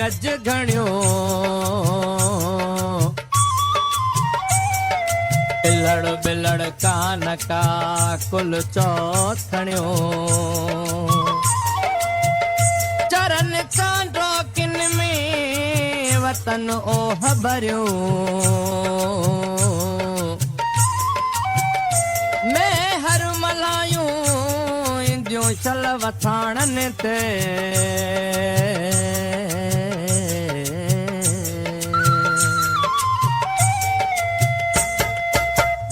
गज घणियो बिलड़ बिलड़ कान का कुल चौथणियो चरन कांडो किन में वतन ओह भरियो मैं हर मलायूं इंदियूं चल वथाणन ते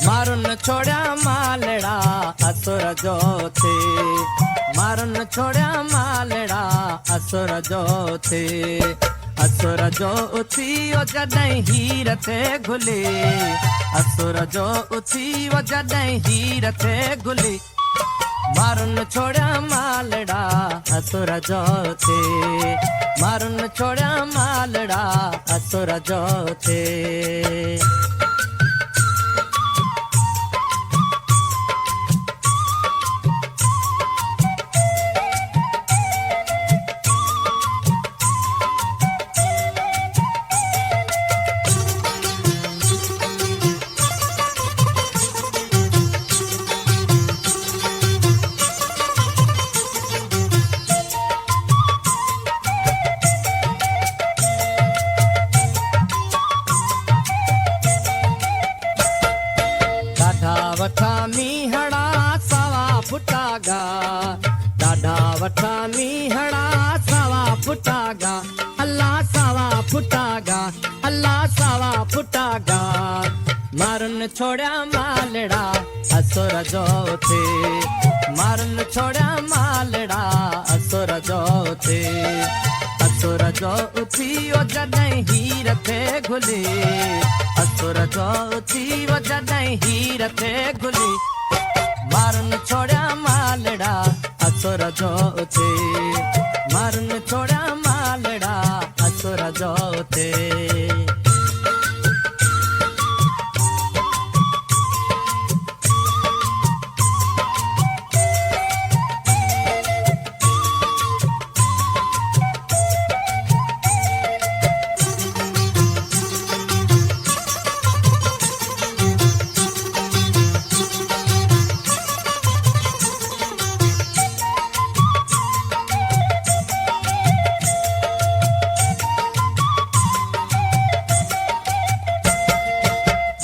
मारुन छोड़ा मालड़ा असुर जो थे मारुन छोड़ा मालड़ा असुर जो थे असुर जो उथी वो जॾहिं हीर थे घुली असुर जो उथी वो जॾहिं हीर थे घुली मारुन छोड़ा मालड़ा असुर जो थे मारुन छोड़ा मालड़ा असुर जो थे वठा मीहड़ा सवा फुटागा डाढा वठा मीहड़ा सवा फुटागा अल्लाह सवा फुटागा अल्लाह सवा फुटागा मारुन छोड़ा मालड़ा असुर जो थे मारुन छोड़ा मालड़ा असुर जो थे असुर जो उथी वो जॾहिं हीर थे घुली असुर जो उथी वो जॾहिं हीर थे घुली मारुन छोड़ा मालड़ा असुर जो थे मारुन छोड़ा मालड़ा असुर जो थे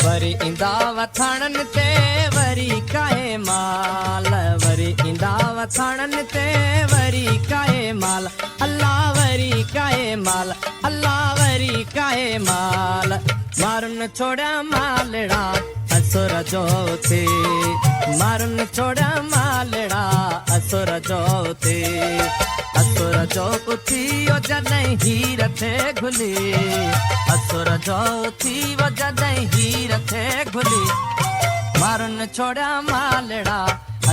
वरी इंदा वथाणन ते वरी काए माल वरी इंदा वथाणन ते वरी काए माल अल्लाह वरी काए माल अल्लाह वरी काए माल मारुन छोड़ा मालड़ा असुर जो थे मारुन छोड़ा मालड़ा असुर जो थे असुर जो उथी वो जॾहिं हीर थे घुली असुर जो उथी वो जॾहिं हीर थे घुली मारुन छोड़ा मालड़ा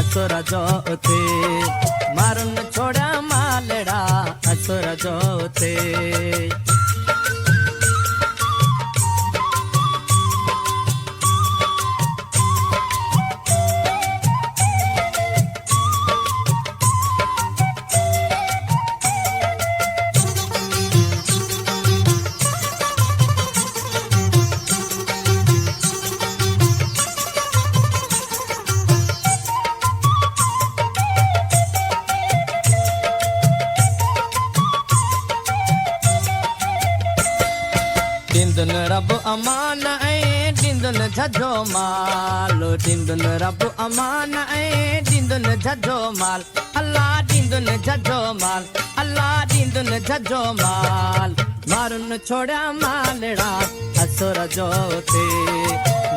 असुर जो थे मारुन छोड़ा मालड़ा असुर जो थे ॾींदुन रब अमान ऐं ॾींदुन झझो माल ॾींदुन रब अमान ऐं ॾींदुन झझो माल अल्लाह ॾींदुन झझो माल अल्लाह ॾींदुन झझो माल मारुन छोड़ा मालड़ा असुर जो थे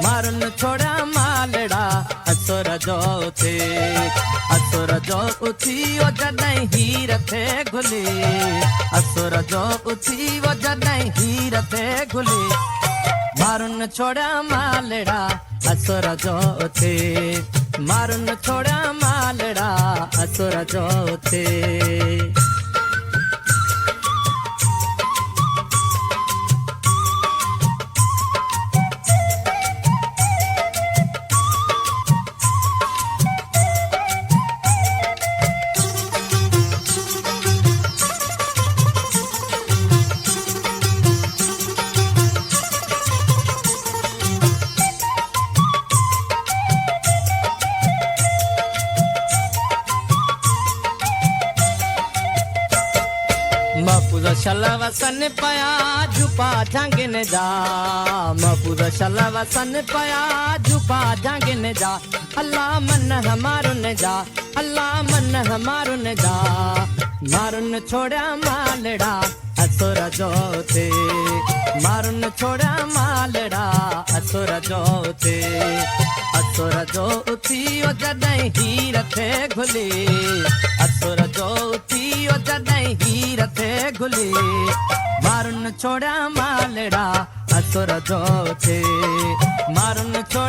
मारुन छोड़ा मालड़ा असुर जो थे असुर जो उथी वो जॾहिं हीर थे घुली असुर जो उथी वो जॾहिं हीर थे घुली मारुन छोड़ा मालड़ा असुर जो थे मारुन छोड़ा मालड़ा असुर जो थे महफूज शलव सन पया झुपा जांगिन जा महफूज शलव सन पया झुपा जांगिन जा अल्लाह मन हमारो न जा अल्लाह मन हमारो न जा मारुन छोड़ा मालड़ा असुर जोते मारुन छोड़ा मालड़ा असुर जोते असुर जो उथियो जॾहिं हीर थे घुली असुर जो उथियो जॾहिं हीर थे घुली मारुन छोड़ा मालड़ा असुर जो थे मारुन छोड़ा